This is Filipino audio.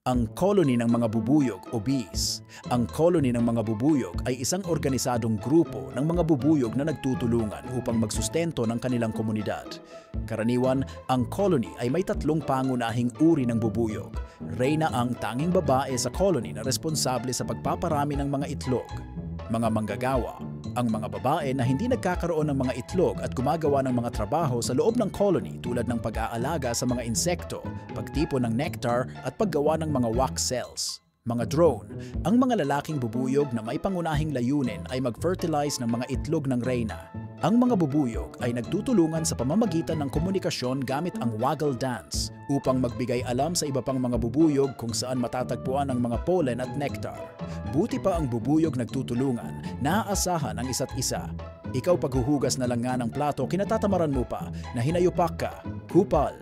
Ang colony ng mga bubuyog o bees. Ang colony ng mga bubuyog ay isang organisadong grupo ng mga bubuyog na nagtutulungan upang magsustento ng kanilang komunidad. Karaniwan, ang colony ay may tatlong pangunahing uri ng bubuyog. Reyna ang tanging babae sa colony na responsable sa pagpaparami ng mga itlog. Mga manggagawa, ang mga babae na hindi nagkakaroon ng mga itlog at gumagawa ng mga trabaho sa loob ng colony tulad ng pag-aalaga sa mga insekto, pagtipon ng nectar at paggawa ng mga wax cells. Mga drone, ang mga lalaking bubuyog na may pangunahing layunin ay mag-fertilize ng mga itlog ng reyna. Ang mga bubuyog ay nagtutulungan sa pamamagitan ng komunikasyon gamit ang waggle dance upang magbigay alam sa iba pang mga bubuyog kung saan matatagpuan ang mga pollen at nectar. Buti pa ang bubuyog nagtutulungan, naaasahan ang isa't isa. Ikaw paghuhugas na lang nga ng plato, kinatatamaran mo pa na hinayupak ka, kupal.